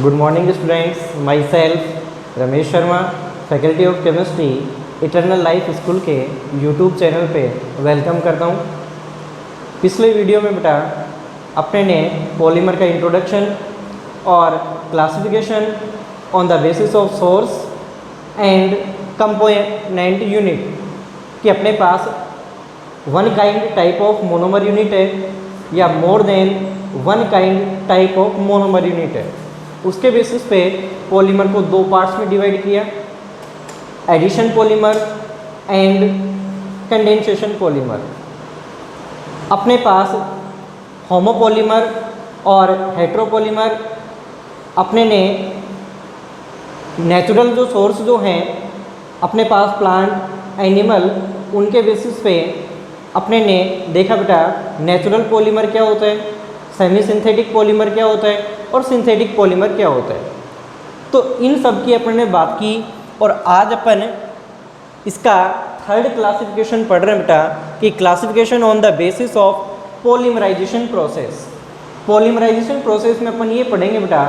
Good morning students, myself Ramesh Sharma, faculty of chemistry eternal life school के YouTube channel पे welcome करता हूँ। पिछले वीडियो में बेटा अपने ने पॉलीमर का इंट्रोडक्शन और classification on the basis of source and component unit कि अपने पास one kind type of monomer unit है या more than one kind type of monomer unit है। उसके बेसिस पे पॉलीमर को दो पार्ट्स में डिवाइड किया, addition polymer and condensation polymer. अपने पास होमोपॉलीमर और हेट्रोपॉलीमर अपने ने नेचुरल जो सोर्स जो हैं अपने पास प्लांट एनिमल, उनके बेसिस पे अपने ने देखा बेटा नेचुरल पॉलीमर क्या होता है, सेमी सिंथेटिक पॉलीमर क्या होता है और सिंथेटिक पॉलीमर क्या होता है। तो इन सब की अपन ने बात की और आज अपन इसका थर्ड क्लासिफिकेशन पढ़ रहे हैं बेटा कि classification on the basis of polymerization process. Polymerization process में अपन ये पढ़ेंगे बेटा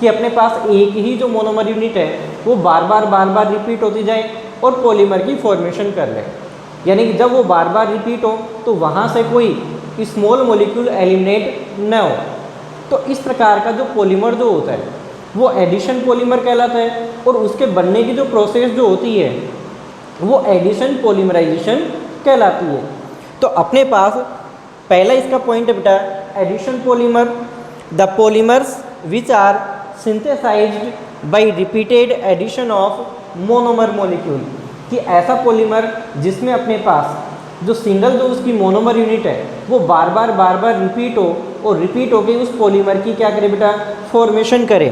कि अपने पास एक ही जो मोनोमर यूनिट है वो बार बार रिपीट होती जाए और पॉलीमर की फॉर्मेशन कर ले। यानी कि जब वो बार बार रिपीट हो तो वहाँ से कोई स्मॉल मॉलिक्यूल एलिमिनेट न हो। तो इस प्रकार का जो पॉलीमर जो होता है वो एडिशन पॉलीमर कहलाता है और उसके बनने की जो प्रोसेस जो होती है वो एडिशन पॉलीमराइजेशन कहलाती है। तो अपने पास पहला इसका पॉइंट है बेटा addition polymer, the polymers which are synthesized by repeated addition of monomer molecule, कि ऐसा पॉलीमर जिसमें अपने पास जो सिंगल जो उसकी मोनोमर यूनिट है वो बार बार रिपीट हो और रिपीट होकर उस पॉलीमर की क्या करे बेटा फॉर्मेशन करे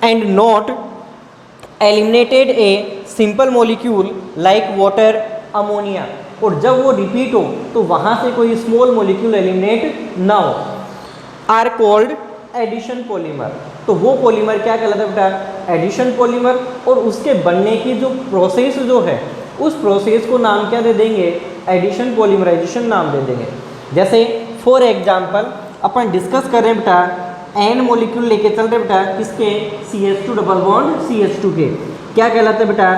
and not eliminated a simple molecule like water ammonia. और जब वो रिपीट हो तो वहाँ से कोई स्मॉल मॉलिक्यूल एलिमिनेट ना हो, आर कॉल्ड एडिशन पॉलीमर। तो वो पॉलीमर क्या कहलाता है बेटा एडिशन पॉलीमर। और उसके बनने की जो प्रोसेस जो है उस प्रोसेस को नाम क्या दे देंगे, एडिशन पॉलीमराइजेशन नाम दे देंगे। जैसे फॉर एग्जांपल अपन डिस्कस कर रहे हैं बेटा एन मॉलिक्यूल लेके चल रहे बेटा किसके, CH2 डबल बॉन्ड CH2 के, क्या कहलाता है बेटा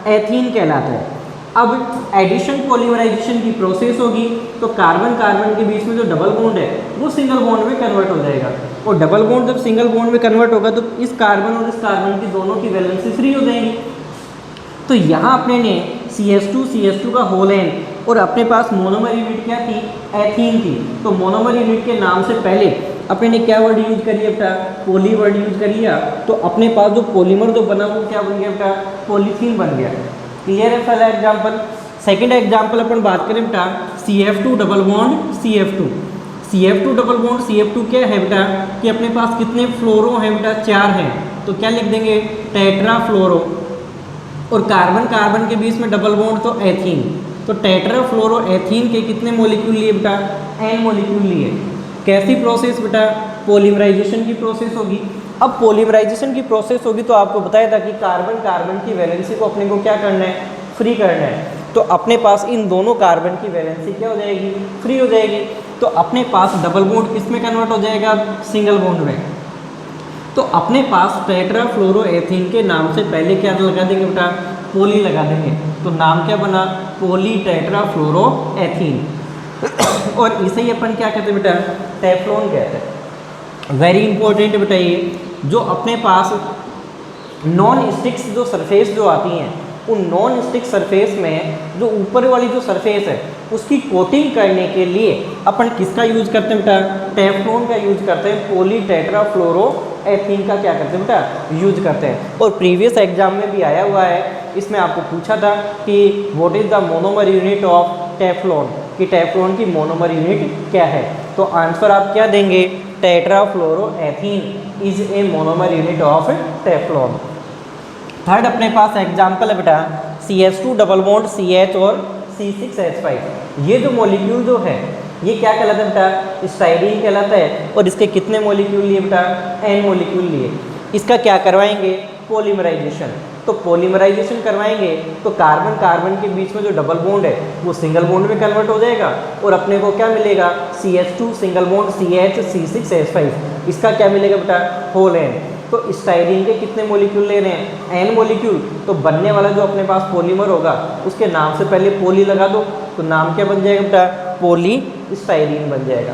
एथीन कहलाता है। अब एडिशन पॉलीमराइजेशन की प्रोसेस होगी तो कार्बन कार्बन के बीच में जो डबल बॉन्ड है वो सिंगल बॉन्ड में कन्वर्ट हो जाएगा और डबल बॉन्ड जब सिंगल बॉन्ड में कन्वर्ट होगा तो इस कार्बन और इस कार्बन की दोनों की वैलेंसी फ्री हो जाएगी। तो यहाँ अपने ने CH2 का होल एन और अपने पास मोनोमर यूनिट क्या थी, एथीन थी। तो मोनोमर यूनिट के नाम से पहले अपने ने क्या वर्ड यूज कर लिया बेटा, पॉली वर्ड यूज कर लिया। तो अपने पास जो पॉलीमर जो बना वो क्या बन गया बेटा, पॉलीथीन बन गया। क्लियर है पहला एग्जाम्पल। सेकेंड एग्जाम्पल अपन बात करें बेटा CF2 double bond CF2 double bond CF2 क्या है बेटा कि अपने पास कितने फ्लोरो हैं बेटा, 4 हैं। तो क्या लिख देंगे टेट्रा फ्लोरो। और कार्बन कार्बन के बीच में डबल बॉन्ड तो एथीन, तो टेट्रा फ्लोरो एथीन के कितने मॉलिक्यूल लिए बेटा, N मॉलिक्यूल लिए। कैसी प्रोसेस बेटा, पॉलीमराइजेशन की प्रोसेस होगी। अब पॉलीमराइजेशन की प्रोसेस होगी तो आपको बताया था कि कार्बन कार्बन की वैलेंसी को अपने को क्या करना है, फ्री करना है। तो अपने पास इन दोनों कार्बन की वैलेंसी क्या हो जाएगी, फ्री हो जाएगी। तो अपने पास डबल बॉन्ड किस में कन्वर्ट हो जाएगा, सिंगल बॉन्ड में। तो अपने पास टेट्रा फ्लोरो एथीन के नाम से पहले क्या लगा देंगे बेटा, पोली लगा देंगे। तो नाम क्या बना, पोली टेट्रा फ्लोरो एथीन। और इसे ही अपन क्या कहते हैं बेटा, टेफ्लॉन कहते हैं। वेरी इंपॉर्टेंट बेटा ये जो अपने पास नॉन स्टिक्स जो सरफेस जो आती हैं उन नॉन स्टिक सरफेस में जो ऊपर वाली जो सरफेस है उसकी कोटिंग करने के लिए अपन किसका यूज करते हैं बेटा, टेफ्लॉन का यूज करते हैं। पॉली टेट्रा फ्लोरो एथीन का क्या करते हैं बेटा, यूज करते हैं। और प्रीवियस एग्जाम में भी आया हुआ है, इसमें आपको पूछा था कि what is the monomer unit of Teflon, कि टेफ्लॉन की मोनोमर यूनिट क्या है। तो आंसर आप क्या देंगे, tetra fluoro ethene is a monomer unit of Teflon. Third अपने पास एग्जाम्पल है बेटा CH2 डबल बॉन्ड CH और C6H5। ये जो मॉलिक्यूल जो है ये क्या कहलाता है बेटा, स्टाइरीन कहलाता है। और इसके कितने मॉलिक्यूल लिए बेटा, N मॉलिक्यूल लिए। इसका क्या करवाएंगे, पॉलीमराइजेशन। तो पॉलीमराइजेशन करवाएंगे तो कार्बन कार्बन के बीच में जो डबल बॉन्ड है वो सिंगल बॉन्ड में कन्वर्ट हो जाएगा और अपने को क्या मिलेगा, CH2 single bond CH C6H5। इसका क्या मिलेगा बेटा, होल एन। तो स्टाइरीन के कितने मॉलिक्यूल ले रहे हैं, n मॉलिक्यूल। तो बनने वाला जो अपने पास पॉलीमर होगा उसके नाम से पहले पोली लगा दो, तो नाम क्या बन जाएगा बेटा, पोली स्टाइरीन बन जाएगा।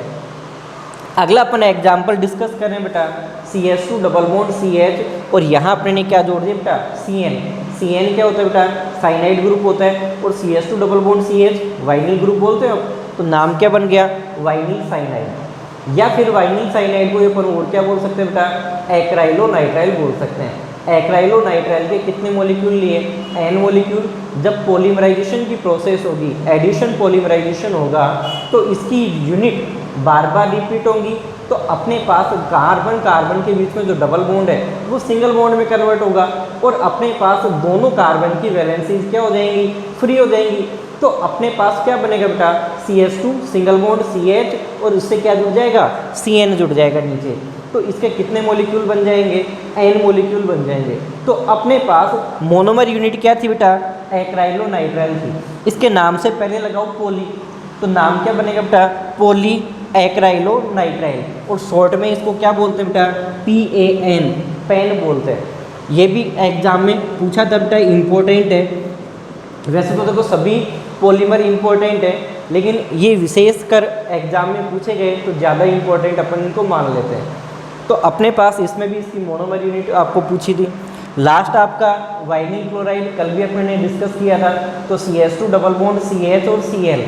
अगला अपन एग्जाम्पल डिस्कस करें बेटा, CH2 डबल बॉन्ड CH और यहाँ अपने ने क्या जोड़ दिया बेटा, CN। CN क्या होता है बेटा, साइनाइड ग्रुप होता है, और CH2 double bond CH vinyl group बोलते हैं। तो नाम क्या बन गया, वाइनिल साइनाइड। या फिर वाइनिल साइनाइड को अपन और क्या बोल सकते हैं बेटा, एक्राइलोनाइट्राइल बोल सकते हैं। एक्राइलोनाइट्राइल के कितने मॉलिक्यूल लिए, n मॉलिक्यूल। जब पॉलीमराइजेशन की प्रोसेस होगी, एडिशन पॉलीमराइजेशन होगा, तो इसकी यूनिट बार बार रिपीट होंगी, तो अपने पास कार्बन कार्बन के बीच में जो डबल बॉन्ड है वो सिंगल बॉन्ड में कन्वर्ट होगा, और अपने पास दोनों कार्बन की वैलेंसीज क्या हो जाएंगी, फ्री हो जाएंगी। तो अपने पास क्या बनेगा बेटा, CH2 सिंगल बॉन्ड CH और इससे क्या जुड़ जाएगा, CN जुड़ जाएगा नीचे। तो इसके कितने मॉलिक्यूल बन जाएंगे, n मॉलिक्यूल बन जाएंगे। तो अपने पास मोनोमर यूनिट क्या थी बेटा, एक्राइलोनाइट्राइल थी। इसके नाम से पहले लगाओ पोली, तो नाम क्या बनेगा बेटा, पोली एक्राइलोनाइट्राइल, और शॉर्ट में इसको क्या बोलते हैं बेटा, PAN, पैन बोलते हैं। ये भी एग्जाम में पूछा था बेटा, इम्पोर्टेंट है। वैसे तो देखो सभी पॉलीमर इम्पोर्टेंट है, लेकिन ये विशेष कर एग्जाम में पूछे गए तो ज़्यादा इम्पोर्टेंट अपन इनको मान लेते हैं। तो अपने पास इसमें भी इसकी मोनोमर यूनिट आपको पूछी थी। लास्ट आपका वाइनिल क्लोराइड कल भी अपने ने डिस्कस किया था। तो CH2 डबल बॉन्ड CH और Cl,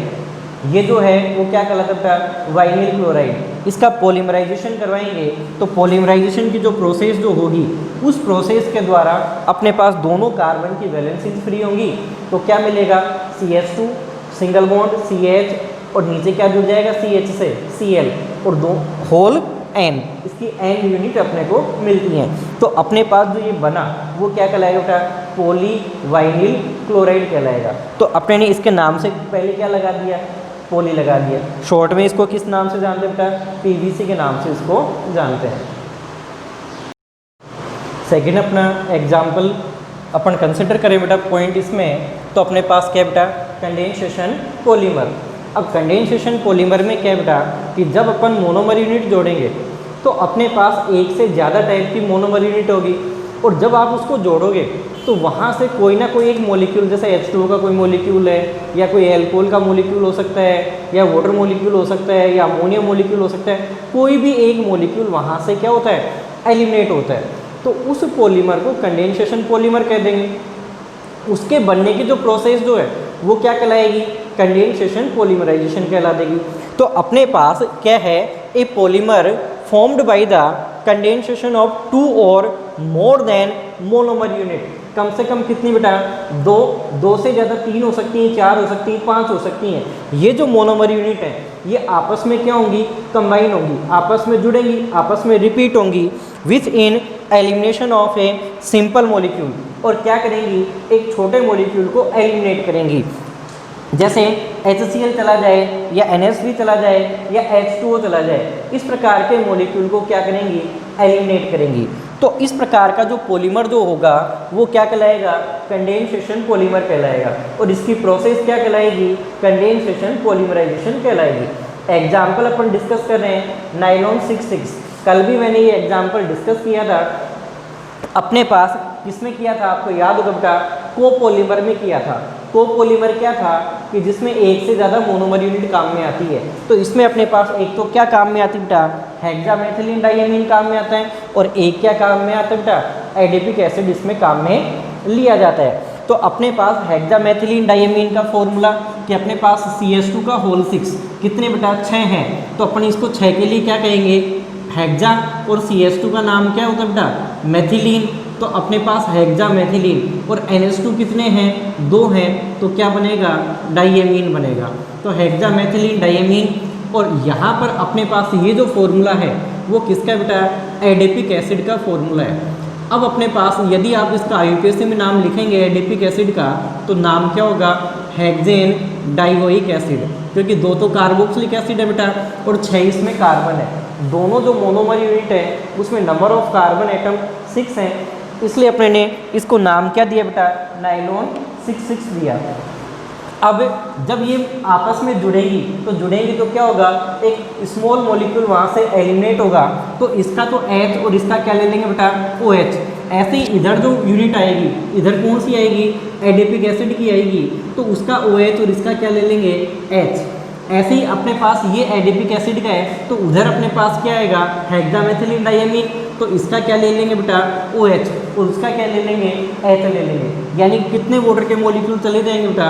ये जो है वो क्या कहलाता है, वाइनिल क्लोराइड। इसका पॉलीमराइजेशन करवाएंगे, तो पॉलीमराइजेशन की जो प्रोसेस जो होगी उस प्रोसेस के द्वारा अपने पास दोनों कार्बन की वैलेंसीज फ्री होंगी। तो क्या मिलेगा, CH2 सिंगल बॉन्ड CH और नीचे क्या जुड़ जाएगा CH से Cl, और दो होल N, इसकी N यूनिट अपने को मिलती हैं। तो अपने पास जो ये बना वो क्या कहलाएगा बेटा, पोली वाइनिल क्लोराइड कहलाएगा। तो अपने ने इसके नाम से पहले क्या लगा दिया, पोली लगा दिया। शॉर्ट में इसको किस नाम से जानते हैं बेटा, PVC के नाम से इसको जानते हैं। सेकेंड अपना एग्जाम्पल अपन कंसिडर करें बेटा पॉइंट इसमें, तो अपने पास क्या बेटा, कंडेंसेशन पॉलीमर। अब कंडेंसेशन पॉलीमर में क्या बेटा कि जब अपन मोनोमर यूनिट जोड़ेंगे तो अपने पास एक से ज़्यादा टाइप की मोनोमर यूनिट होगी, और जब आप उसको जोड़ोगे तो वहाँ से कोई ना कोई एक मॉलिक्यूल, जैसे H2O का कोई मॉलिक्यूल है, या कोई एल्कोहल का मॉलिक्यूल हो सकता है, या वाटर मॉलिक्यूल हो सकता है, या अमोनिया मॉलिक्यूल हो सकता है, कोई भी एक मॉलिक्यूल वहाँ से क्या होता है, एलिमिनेट होता है। तो उस पॉलीमर को कंडेंसेशन पॉलीमर कह देंगे। उसके बनने की जो प्रोसेस जो है वो क्या कहलाएगी, कंडेंसेशन पॉलीमराइजेशन कहला देगी। तो अपने पास क्या है, ए polymer formed by the condensation of 2 और मोर देन मोनोमर यूनिट। कम से कम कितनी बेटा, दो से ज़्यादा 3 हो सकती हैं, 4 हो सकती हैं, 5 हो सकती हैं। ये जो मोनोमर यूनिट है ये आपस में क्या होंगी, कंबाइन होंगी, आपस में जुड़ेंगी, आपस में रिपीट होंगी with in elimination of a simple molecule. और क्या करेंगी, एक छोटे मॉलिक्यूल को एलिमिनेट करेंगी। जैसे HCl चला जाए, या NH3 चला जाए, या H2O चला जाए, इस प्रकार के मॉलिक्यूल को क्या करेंगी, एलिमिनेट करेंगी। तो इस प्रकार का जो पॉलीमर जो होगा वो क्या कहलाएगा, कंडेंसेशन पॉलीमर कहलाएगा। और इसकी प्रोसेस क्या कहलाएगी, कंडेंसेशन पॉलीमराइजेशन कहलाएगी। एग्जाम्पल अपन डिस्कस कर रहे हैं नाइलॉन 6,6। कल भी मैंने ये एग्जाम्पल डिस्कस किया था। अपने पास किसमें किया था, आपको याद होगा बेटा, कोपॉलीमर में किया था। कोपॉलीमर क्या था कि जिसमें एक से ज़्यादा मोनोमर यूनिट काम में आती है। तो इसमें अपने पास एक तो क्या काम में आती है बेटा, हेक्सामेथिलीन डाइएमीन काम में आता है, और एक क्या काम में आता है बेटा, एडिपिक एसिड इसमें काम में लिया जाता है। तो अपने पास हेक्सामेथिलीन डाइएमीन का फॉर्मूला कि अपने पास CH2 का होल 6 कितने बेटा, 6 हैं। तो अपन इसको 6 के लिए क्या कहेंगे, हेक्सा, और CH2 का नाम क्या होता है बेटा, मेथिलीन। तो अपने पास हेक्सामेथिलीन, और NH2 कितने हैं, 2 हैं, तो क्या बनेगा, डाइएमीन बनेगा। तो हेक्सामेथिलीन डाइएमीन। और यहाँ पर अपने पास ये जो फॉर्मूला है वो किसका बेटा, एडिपिक एसिड का फॉर्मूला है। अब अपने पास यदि आप इसका IUPAC में नाम लिखेंगे एडिपिक एसिड का, तो नाम क्या होगा, हेक्सेन डाइओइक एसिड, क्योंकि 2 तो कार्बोक्सिलिक एसिड है बेटा, और 6 इसमें कार्बन है। दोनों जो मोनोमर यूनिट है उसमें नंबर ऑफ कार्बन एटम 6 हैं, इसलिए अपने ने इसको नाम क्या दिया बेटा, नाइलॉन 6,6 दिया। अब जब ये आपस में जुड़ेंगी तो क्या होगा, एक स्मॉल मॉलिक्यूल वहाँ से एलिमिनेट होगा, तो इसका तो H और इसका क्या ले लेंगे बेटा, OH। ऐसे ही इधर जो यूनिट आएगी, इधर कौन सी आएगी, एडिपिक एसिड की आएगी, तो उसका OH और इसका क्या ले लेंगे, H। ऐसे ही अपने पास ये एडिपिक एसिड का है, तो उधर अपने पास क्या आएगा, हेक्सामेथिलीन डायमीन, तो इसका क्या ले लेंगे बेटा, OH, और उसका क्या ले लेंगे, H ले लेंगे। यानी कितने वाटर के मॉलिक्यूल चले जाएंगे बेटा,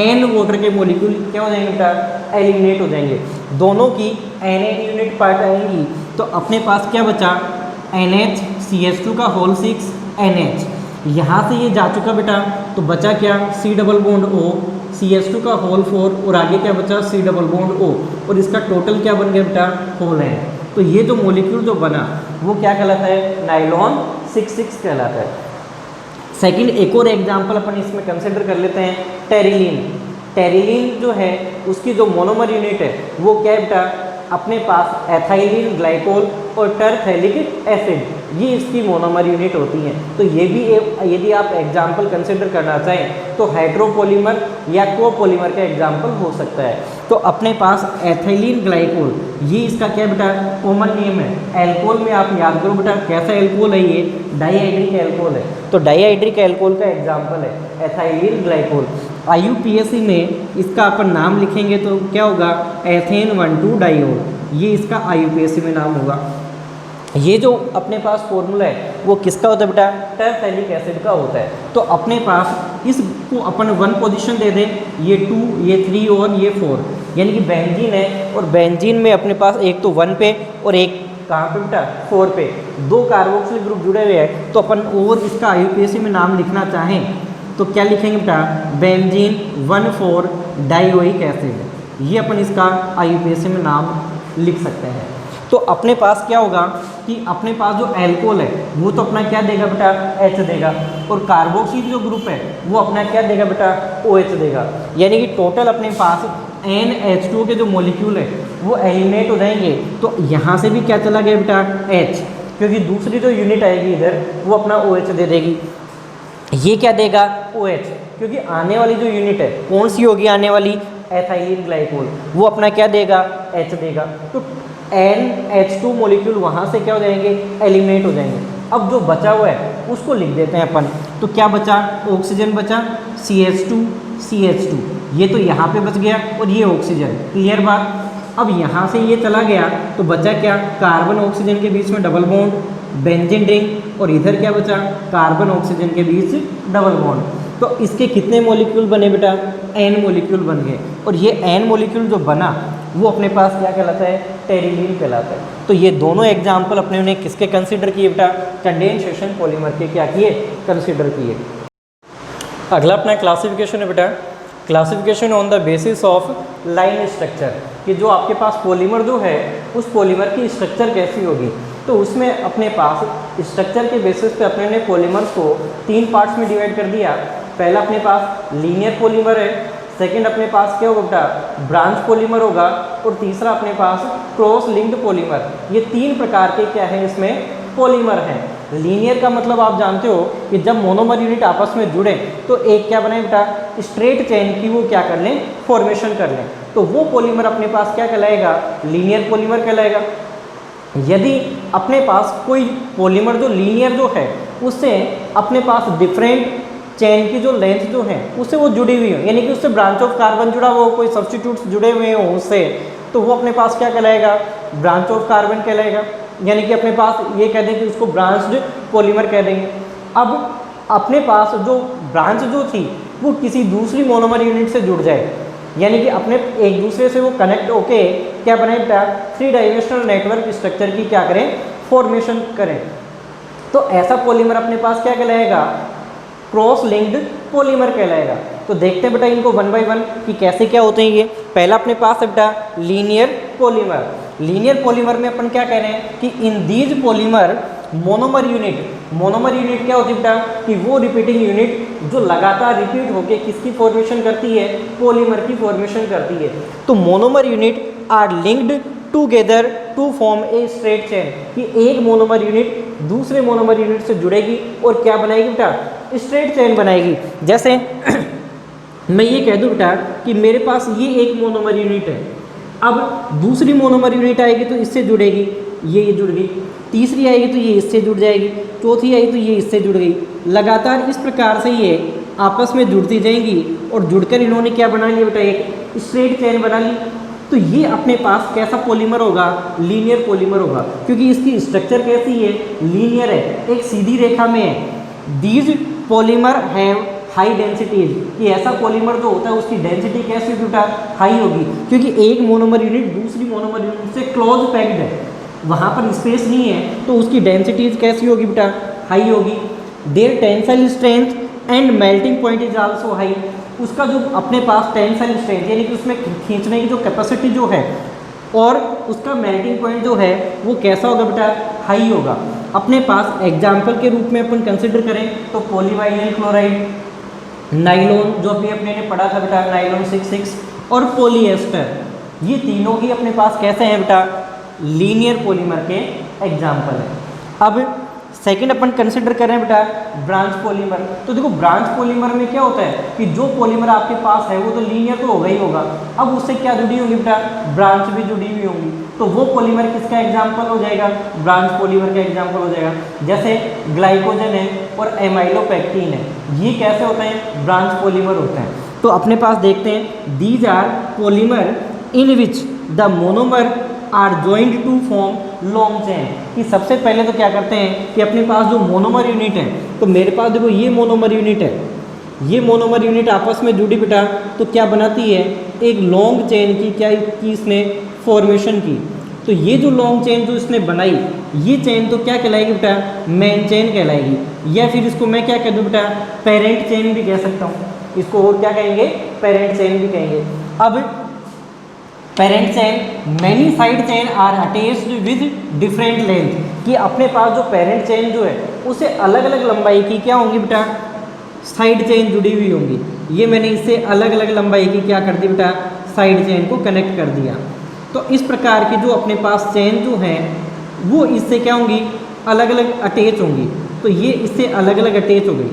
N वाटर के मॉलिक्यूल क्या हो जाएंगे बेटा, एलिमिनेट हो जाएंगे। दोनों की NN यूनिट पार्ट आएंगी, तो अपने पास क्या बचा, NHCH2 का होल 6 NH। यहाँ से ये जा चुका बेटा, तो बचा क्या, C double bond O, CH2 का होल 4, और आगे क्या बचा, C डबल बॉन्ड O, और इसका टोटल क्या बन गया बेटा, होल है। तो ये जो मॉलिक्यूल जो बना वो क्या कहलाता है, नाइलॉन 6 कहलाता है। सेकंड, एक और एग्जांपल अपन इसमें कंसिडर कर लेते हैं, टेरिलीन। टेरिलीन जो है उसकी जो मोनोमर यूनिट है वो क्या है बेटा, अपने पास एथाइलिन ग्लाइकोल और टरफेलिक एसिड, ये इसकी मोनोमर यूनिट होती हैं। तो ये भी यदि आप एग्जाम्पल कंसिडर करना चाहें तो हाइड्रोपॉलीमर या कोपॉलीमर का एग्जाम्पल हो सकता है। तो अपने पास एथाइलिन ग्लाइकोल, ये इसका क्या बेटा, कॉमन नेम है। एल्कोहल में आप याद करो बेटा, कैसा एल्कोहल है ये, डाईहाइड्रिक एल्कोहल है। तो डाईहाइड्रिक एल्कोहल का एग्जाम्पल है एथाइलिन ग्लाइकोल। IUPAC में इसका अपन नाम लिखेंगे तो क्या होगा, एथेन 1,2 डाइओल, ये इसका IUPAC में नाम होगा। ये जो अपने पास फॉर्मूला है वो किसका होता है बेटा, टरफेलिक एसिड का होता है। तो अपने पास इसको अपन 1 पोजीशन दे दें, ये 2, ये 3 और ये 4, यानी कि बेंजीन है, और बेंजीन में अपने पास एक तो 1 पे और एक कहाँ पे बेटा, 4 पे, 2 कार्बोक्सिल ग्रुप जुड़े हुए हैं। तो अपन और इसका IUPAC में नाम लिखना चाहें तो क्या लिखेंगे बेटा, बेंजीन 1,4 डाइओइक एसिड, ये अपन इसका IUPAC में नाम लिख सकते हैं। तो अपने पास क्या होगा कि अपने पास जो एल्कोहल है वो तो अपना क्या देगा बेटा, H देगा, और कार्बोक्सिल जो ग्रुप है वो अपना क्या देगा बेटा, OH देगा। यानी कि टोटल अपने पास NH2 के जो मॉलिक्यूल है वो एलिमिनेट हो जाएंगे। तो यहाँ से भी क्या चला गया बेटा, H, क्योंकि दूसरी जो यूनिट आएगी इधर वो अपना OH दे देगी। ये क्या देगा, OH, क्योंकि आने वाली जो यूनिट है कौन सी होगी, आने वाली एथाइलिन ग्लाइकोल, वो अपना क्या देगा, H देगा। तो NH2 मॉलिक्यूल वहाँ से क्या हो जाएंगे, एलिमिनेट हो जाएंगे। अब जो बचा हुआ है उसको लिख देते हैं अपन। तो क्या बचा, ऑक्सीजन बचा, CH2, ये तो यहाँ पे बच गया, और ये ऑक्सीजन, क्लियर बात। अब यहाँ से ये चला गया तो बचा क्या, कार्बन ऑक्सीजन के बीच में डबल बॉन्ड, बेंजीन रिंग, और इधर क्या बचा, कार्बन ऑक्सीजन के बीच डबल बॉन्ड। तो इसके कितने मॉलिक्यूल बने बेटा, N मॉलिक्यूल बन गए, और ये N मॉलिक्यूल जो बना वो अपने पास क्या कहलाता है, टेरिलीन कहलाता है। तो ये दोनों एग्जाम्पल अपने उन्हें किसके कंसिडर किए बेटा, कंडेंसेशन पॉलीमर के क्या किए, कंसिडर किए। अगला अपना क्लासिफिकेशन है बेटा, classification on the basis of line structure, कि जो आपके पास पॉलीमर जो है उस पॉलीमर की स्ट्रक्चर कैसी होगी। तो उसमें अपने पास स्ट्रक्चर के बेसिस पे अपने ने पॉलीमर्स को 3 पार्ट्स में डिवाइड कर दिया। पहला अपने पास लीनियर पॉलीमर है, सेकंड अपने पास क्या होगा बेटा, ब्रांच पॉलीमर होगा, और तीसरा अपने पास क्रॉस लिंक्ड पॉलीमर। ये 3 प्रकार के क्या है इसमें, पॉलीमर हैं। लीनियर का मतलब आप जानते हो कि जब मोनोमर यूनिट आपस में जुड़े तो एक क्या बने बेटा, स्ट्रेट चेन की वो क्या कर लें, फॉर्मेशन कर लें। तो वो पॉलीमर अपने पास क्या कहलाएगा, लीनियर पॉलीमर कहलाएगा। यदि अपने पास कोई पॉलीमर जो लीनियर जो है उससे अपने पास डिफरेंट चेन की जो लेंथ जो है उससे वो जुड़ी हुई हो, यानी कि उससे ब्रांच ऑफ कार्बन जुड़ा हो, कोई सब्स्टिट्यूट्स जुड़े हुए हो उससे, तो वो अपने पास क्या कहलाएगा, ब्रांच ऑफ कार्बन कहलाएगा। यानी कि अपने पास ये कह दें कि उसको ब्रांच्ड पॉलीमर कह देंगे। अब अपने पास जो ब्रांच जो थी वो किसी दूसरी मोनोमर यूनिट से जुड़ जाए, यानी कि अपने एक दूसरे से वो कनेक्ट होके क्या बने, 3 डायमेंशनल नेटवर्क स्ट्रक्चर की क्या करें, फॉर्मेशन करें। तो ऐसा पॉलीमर अपने पास क्या कहलाएगा, क्रॉस लिंक्ड पॉलीमर कहलाएगा। तो देखते हैं बेटा इनको 1 बाय 1 कि कैसे क्या होते हैं ये। पहला अपने पास है बेटा लीनियर पॉलीमर। लीनियर पॉलीमर में अपन क्या कह रहे हैं कि in these polymer monomer unit क्या होती है बेटा, कि वो रिपीटिंग यूनिट जो लगातार रिपीट होके किसकी फॉर्मेशन करती है, पॉलीमर की फॉर्मेशन करती है। तो monomer unit are linked together to form a straight chain, कि एक मोनोमर यूनिट दूसरे मोनोमर यूनिट से जुड़ेगी और क्या बनाएगी बेटा, स्ट्रेट चेन बनाएगी। जैसे मैं ये कह दूँ बेटा कि मेरे पास ये एक मोनोमर यूनिट है, अब दूसरी मोनोमर यूनिट आएगी तो इससे जुड़ेगी, ये जुड़ गई, तीसरी आएगी तो ये इससे जुड़ जाएगी, चौथी आई तो ये इससे जुड़ गई, लगातार इस प्रकार से ये आपस में जुड़ती जाएंगी और जुड़कर इन्होंने क्या बना लिया बेटा, एक स्ट्रेट चेन बना ली। तो ये अपने पास कैसा पॉलीमर होगा, लीनियर पॉलीमर होगा, क्योंकि इसकी स्ट्रक्चर कैसी है, लीनियर है, एक सीधी रेखा में है। These polymer have high densities, कि ऐसा पॉलीमर जो होता है उसकी डेंसिटी कैसी बेटा, हाई होगी, क्योंकि एक मोनोमर यूनिट दूसरी मोनोमर यूनिट से क्लोज पैक्ड है, वहाँ पर स्पेस नहीं है, तो उसकी डेंसिटीज कैसी होगी बेटा, हाई होगी। Their tensile strength and melting point is also high, उसका जो अपने पास टेंसाइल स्ट्रेंथ यानी कि उसमें खींचने की जो कैपेसिटी जो है और उसका मेल्टिंग पॉइंट जो है वो कैसा होगा बेटा, हाई होगा। अपने पास एग्जाम्पल के रूप में अपन कंसिडर करें तो पॉलीवाइनिल क्लोराइड, नाइलॉन जो भी अपने ने पढ़ा था बेटा, नाइलॉन 66, और पॉलीएस्टर, ये तीनों ही अपने पास कैसे हैं बेटा, लीनियर पॉलीमर के एग्जाम्पल है। अब सेकंड अपन कंसिडर कर रहे हैं बेटा ब्रांच पॉलीमर। तो देखो ब्रांच पॉलीमर में क्या होता है कि जो पॉलीमर आपके पास है वो तो लीनियर तो होगा ही होगा, अब उससे क्या जुड़ी होंगी बेटा, ब्रांच भी जुड़ी हुई होंगी, तो वो पॉलीमर किसका एग्जाम्पल हो जाएगा, ब्रांच पॉलीमर का एग्जाम्पल हो जाएगा। जैसे ग्लाइकोजन है और एमाइलोपेक्टिन है, ये कैसे होते हैं, ब्रांच पॉलीमर होते हैं। तो अपने पास देखते हैं these are polymer in which the monomer are joined to form long chain, कि सबसे पहले तो क्या करते हैं कि अपने पास जो मोनोमर यूनिट है, तो मेरे पास देखो ये मोनोमर यूनिट है, ये मोनोमर यूनिट आपस में जुड़ी बेटा तो क्या बनाती है, एक लॉन्ग चेन की क्या की इसने फॉर्मेशन की। तो ये जो लॉन्ग चेन जो इसने बनाई, ये चेन तो क्या कहलाएगी बेटा, मेन चेन कहलाएगी, या फिर इसको मैं क्या कह दूँ बेटा, पेरेंट चेन भी कह सकता हूँ, इसको और क्या कहेंगे, पेरेंट चेन भी कहेंगे। अब parent chain many side chain are attached with different length, कि अपने पास जो पेरेंट चेन जो है उसे अलग अलग लंबाई की क्या होंगी बेटा, साइड चेन जुड़ी हुई होंगी। ये मैंने इससे अलग अलग लंबाई की क्या कर दी बेटा, साइड चेन को कनेक्ट कर दिया। तो इस प्रकार की जो अपने पास चेन जो है वो इससे क्या होंगी, अलग अलग अटैच होंगी। तो ये इससे अलग अलग अटैच हो गई।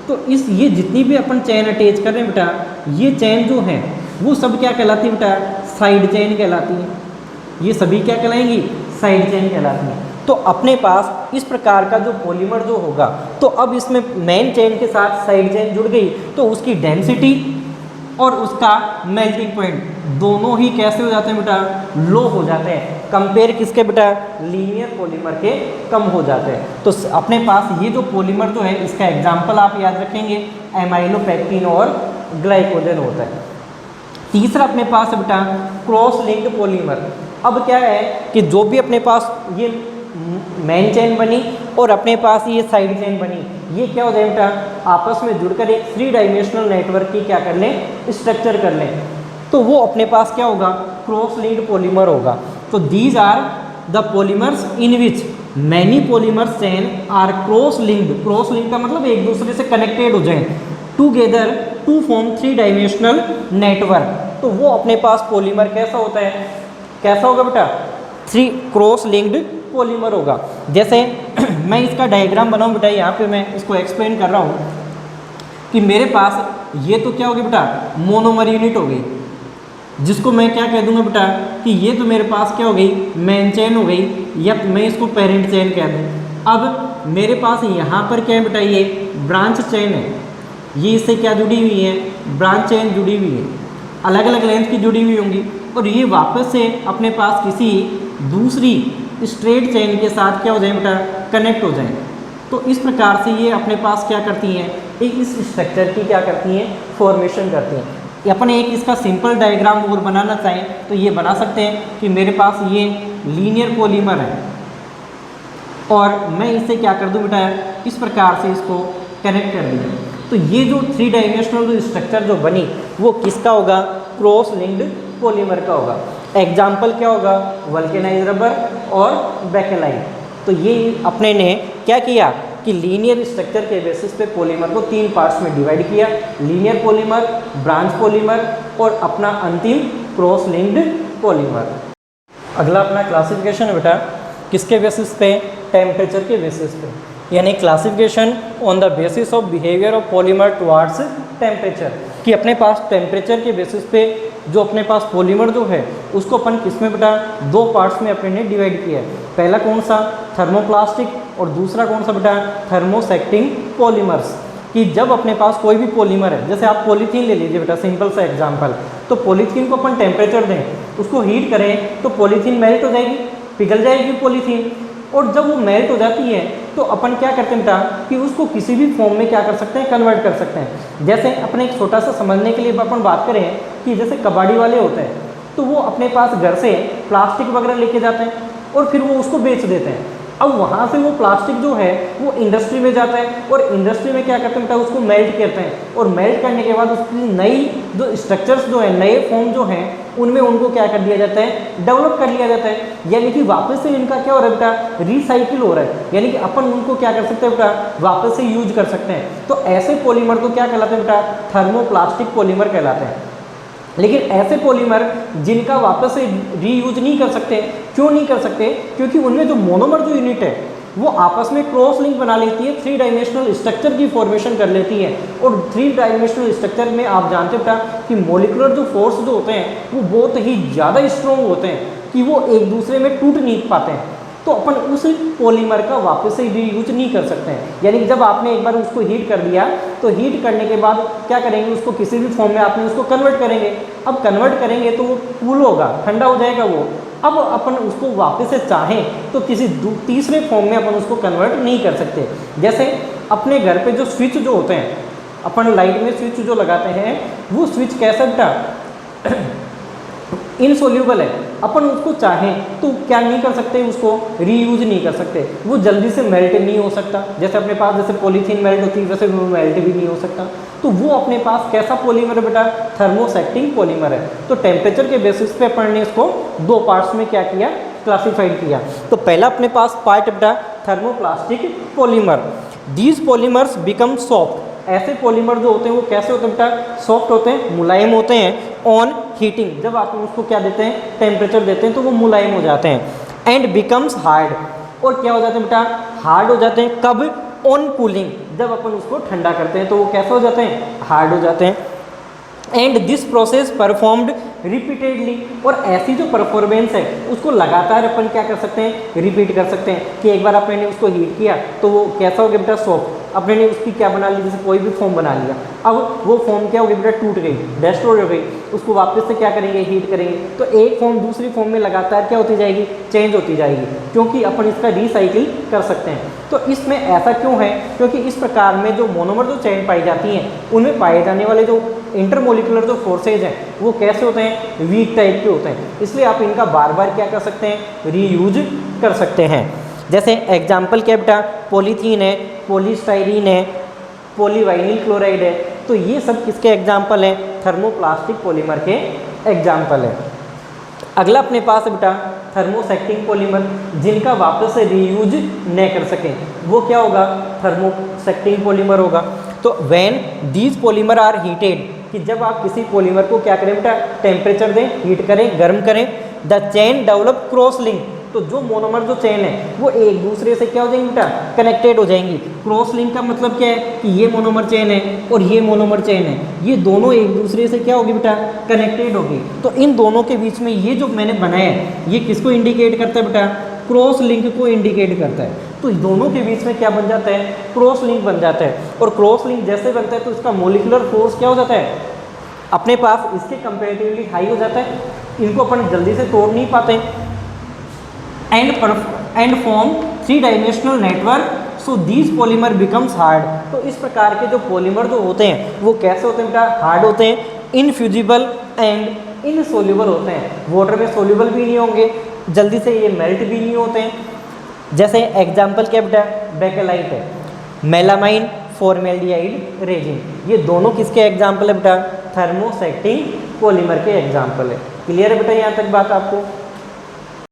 तो इस ये जितनी भी अपन चेन अटैच कर रहे हैं बेटा, ये चेन जो है वो सब क्या कहलाती है बेटा, साइड चेन कहलाती है। ये सभी क्या कहलाएंगी, साइड चेन कहलाती है। तो अपने पास इस प्रकार का जो पॉलीमर जो होगा, तो अब इसमें मेन चेन के साथ साइड चेन जुड़ गई तो उसकी डेंसिटी और उसका मेल्टिंग पॉइंट दोनों ही कैसे हो जाते हैं बेटा, लो हो जाते हैं। कंपेयर किसके बेटा, लीनियर पॉलीमर के कम हो जाते हैं। तो अपने पास ये जो पॉलीमर जो है इसका एग्जाम्पल आप याद रखेंगे, एमाइलोपेक्टिन और ग्लाइकोजन होता है। तीसरा अपने पास है बेटा क्रॉस लिंक्ड पॉलीमर। अब क्या है कि जो भी अपने पास ये मेन चेन बनी और अपने पास ये साइड चेन बनी, ये क्या हो जाए बेटा, आपस में जुड़कर एक 3 डायमेंशनल नेटवर्क की क्या कर लें, स्ट्रक्चर कर लें। तो वो अपने पास क्या होगा, क्रॉस लिंक्ड पॉलीमर होगा। तो these are the polymers in which many polymers chain are cross linked. Cross link का मतलब एक दूसरे से कनेक्टेड हो जाए together to form 3 dimensional network. तो वो अपने पास पॉलीमर कैसा होता है, कैसा होगा बेटा, 3 क्रॉस लिंक्ड पॉलीमर होगा। जैसे मैं इसका डायग्राम बनाऊं बेटा, यहाँ पे मैं इसको एक्सप्लेन कर रहा हूँ कि मेरे पास ये तो क्या होगी बेटा, मोनोमर यूनिट हो गई, जिसको मैं क्या कह दूंगा बेटा कि ये तो मेरे पास क्या हो गई, मेन चेन हो गई, या मैं इसको पेरेंट चेन कह दूँ। अब मेरे पास यहाँ पर क्या है बेटा, ये ब्रांच चेन है, ये इससे क्या जुड़ी हुई है, ब्रांच चेन जुड़ी हुई है, अलग अलग लेंथ की जुड़ी हुई होंगी, और ये वापस से अपने पास किसी दूसरी स्ट्रेट चेन के साथ क्या हो जाए बेटा, कनेक्ट हो जाए। तो इस प्रकार से ये अपने पास क्या करती हैं, एक इस स्ट्रक्चर की क्या करती हैं, फॉर्मेशन करती हैं। अपन एक इसका सिंपल डायग्राम और बनाना चाहें तो ये बना सकते हैं कि मेरे पास ये लीनियर पॉलीमर है और मैं इससे क्या कर दूँ बेटा, इस प्रकार से इसको कनेक्ट कर दिया। तो ये जो 3 डायमेंशनल जो स्ट्रक्चर जो बनी वो किसका होगा, क्रॉस लिंक्ड पॉलीमर का होगा। एग्जाम्पल क्या होगा, वल्केनाइज रबर और बेकेलाइट। तो ये अपने ने क्या किया कि लीनियर स्ट्रक्चर के बेसिस पे पॉलीमर को 3 पार्ट्स में डिवाइड किया, लीनियर पॉलीमर, ब्रांच पॉलीमर और अपना अंतिम क्रॉस लिंक्ड पॉलीमर। अगला अपना क्लासिफिकेशन है बेटा किसके बेसिस पे, टेम्परेचर के बेसिस पे, यानी classification on the basis of behaviour of polymer towards temperature. कि अपने पास टेम्परेचर के बेसिस पे जो अपने पास पॉलीमर जो है उसको अपन किस में बेटा, दो पार्ट्स में अपने ने डिवाइड किया है। पहला कौन सा, थर्मोप्लास्टिक, और दूसरा कौन सा बेटा, थर्मोसेक्टिंग पॉलीमर्स। कि जब अपने पास कोई भी पॉलीमर है, जैसे आप पॉलीथीन ले लीजिए बेटा, सिंपल सा एग्जांपल, तो पॉलीथीन को अपन टेम्परेचर दें, उसको हीट करें तो पॉलीथीन मेल्ट हो जाएगी, पिघल जाएगी पॉलीथीन। और जब वो मेल्ट हो जाती है तो अपन क्या करते हैं बेटा कि उसको किसी भी फॉर्म में क्या कर सकते हैं, कन्वर्ट कर सकते हैं। जैसे अपने एक छोटा सा समझने के लिए अपन बात करें कि जैसे कबाड़ी वाले होते हैं तो वो अपने पास घर से प्लास्टिक वगैरह लेके जाते हैं और फिर वो उसको बेच देते हैं। अब वहाँ से वो प्लास्टिक जो है वो इंडस्ट्री में जाता है और इंडस्ट्री में क्या करते हैं बेटा, उसको मेल्ट करते हैं और मेल्ट करने के बाद उसकी नई जो स्ट्रक्चर्स जो है, नए फॉर्म जो हैं, उनमें उनको क्या कर दिया जाता है, डेवलप कर लिया जाता है। यानी कि वापस से इनका क्या हो रहा है बेटा, रिसाइकिल हो रहा है, यानी कि अपन उनको क्या कर सकते हैं बेटा, वापस से यूज कर सकते हैं। तो ऐसे पॉलीमर तो क्या कहलाते हैं बेटा, थर्मोप्लास्टिक पॉलीमर कहलाते हैं। लेकिन ऐसे पॉलीमर जिनका वापस से रीयूज नहीं कर सकते, क्यों नहीं कर सकते, क्योंकि उनमें जो मोनोमर जो यूनिट है वो आपस में क्रॉस लिंक बना लेती है, 3 डायमेंशनल स्ट्रक्चर की फॉर्मेशन कर लेती है। और 3 डायमेंशनल स्ट्रक्चर में आप जानते हो कि मॉलिक्यूलर जो फोर्स जो होते हैं वो बहुत ही ज़्यादा स्ट्रॉन्ग होते हैं कि वो एक दूसरे में टूट नहीं पाते हैं। तो अपन उस पॉलीमर का वापस से रीयूज नहीं कर सकते हैं। यानी कि जब आपने एक बार उसको हीट कर दिया तो हीट करने के बाद क्या करेंगे, उसको किसी भी फॉर्म में आपने उसको कन्वर्ट करेंगे। अब कन्वर्ट करेंगे तो वो कूल होगा, ठंडा हो जाएगा वो। अब अपन उसको वापस से चाहें तो किसी तीसरे फॉर्म में अपन उसको कन्वर्ट नहीं कर सकते। जैसे अपने घर पे जो स्विच जो होते हैं, अपन लाइट में स्विच जो लगाते हैं, वो स्विच कैसा बेटा इनसोल्यूबल है। अपन उसको चाहें तो क्या नहीं कर सकते, उसको रीयूज नहीं कर सकते, वो जल्दी से मेल्ट नहीं हो सकता। जैसे अपने पास जैसे पॉलीथीन मेल्ट होती है वैसे वो मेल्ट भी नहीं हो सकता। तो वो अपने पास कैसा पॉलीमर है बेटा, थर्मोसेक्टिंग पॉलीमर है। तो टेम्परेचर के बेसिस पे अपन ने इसको 2 पार्ट्स में क्या किया, क्लासीफाइड किया। तो पहला अपने पास पार्ट बेटा thermoplastic polymer. These polymers become soft. ऐसे पॉलीमर जो होते हैं वो कैसे होते हैं बेटा, सॉफ्ट होते हैं, मुलायम होते हैं। ऑन हीटिंग, जब आप उसको क्या देते हैं, टेम्परेचर देते हैं तो वो मुलायम हो जाते हैं। एंड बिकम्स हार्ड, और क्या हो जाते हैं बेटा, हार्ड हो जाते हैं। कब, ऑन कूलिंग, जब अपन उसको ठंडा करते हैं तो वो कैसे हो जाते हैं, हार्ड हो जाते हैं। And this process performed repeatedly, और ऐसी जो परफॉर्मेंस है उसको लगातार अपन क्या कर सकते हैं, रिपीट कर सकते हैं। कि एक बार अपने ने उसको हीट किया तो वो कैसा हो गया बेटा, सॉफ्ट। अपने ने उसकी क्या बना ली, जैसे कोई भी फॉर्म बना लिया, अब वो फॉर्म क्या हो गई बेटा, टूट गई, डिस्ट्रॉय हो गई। उसको वापस से क्या करेंगे, हीट करेंगे, तो एक फॉर्म दूसरी फॉर्म में लगातार क्या होती जाएगी, चेंज होती जाएगी, क्योंकि अपन इसका रिसाइकिल कर सकते हैं। तो इसमें ऐसा क्यों है, क्योंकि इस प्रकार में जो मोनोमर जो चेन पाई जाती हैं उनमें पाए जाने वाले जो इंटरमोलिकुलर जो फोर्सेज हैं वो कैसे होते हैं, वीक टाइप के होते हैं। इसलिए आप इनका बार बार क्या कर सकते हैं, रीयूज कर सकते हैं। जैसे एग्जाम्पल क्या बेटा, पॉलीथीन है, पॉलीस्टाइरीन है, पॉलीवाइनिल क्लोराइड है। तो ये सब किसके एग्जाम्पल हैं, थर्मोप्लास्टिक पॉलीमर के एग्जाम्पल है। अगला अपने पास है बेटा थर्मोसेक्टिंग पॉलीमर, जिनका वापस से रीयूज न कर सकें, वो क्या होगा, थर्मोसेक्टिंग पॉलीमर होगा। तो when these polymer are heated, कि जब आप किसी पॉलीमर को क्या करें बेटा, टेम्परेचर दें, हीट करें, गर्म करें, the chain develop cross link, तो जो मोनोमर जो चेन है वो एक दूसरे से क्या हो जाएंगी बेटा, कनेक्टेड हो जाएंगी। क्रॉस लिंक का मतलब क्या है कि ये मोनोमर चेन है और ये मोनोमर चेन है, ये दोनों एक दूसरे से क्या होगी बेटा, कनेक्टेड होगी। तो इन दोनों के बीच में ये जो मैंने बनाया है ये किसको इंडिकेट करता है बेटा, क्रॉस लिंक को इंडिकेट करता है। तो दोनों के बीच में क्या बन जाता है, क्रॉस लिंक बन जाता है। और क्रॉस लिंक जैसे बनता है तो इसका मोलिकुलर फोर्स क्या हो जाता है, अपने पास इसके कंपेरेटिवली हाई हो जाता है, इनको अपन जल्दी से तोड़ नहीं पाते। And form 3 dimensional network, so these polymer becomes hard. तो इस प्रकार के जो पॉलीमर जो होते हैं वो कैसे होते हैं बेटा, हार्ड होते हैं, इनफ्यूजिबल एंड इनसोल्यूबल होते हैं। वाटर में सोल्यूबल भी नहीं होंगे, जल्दी से ये मेल्ट भी नहीं होते हैं। जैसे एग्जाम्पल क्या बेटा, बेकेलाइट है, मेलामाइन, फॉर्मेल्डिहाइड रेजिन, ये दोनों किसके एग्जाम्पल है बेटा, थर्मोसेक्टिंग पॉलीमर के एग्जाम्पल है। क्लियर है बेटा यहाँ तक बात आपको।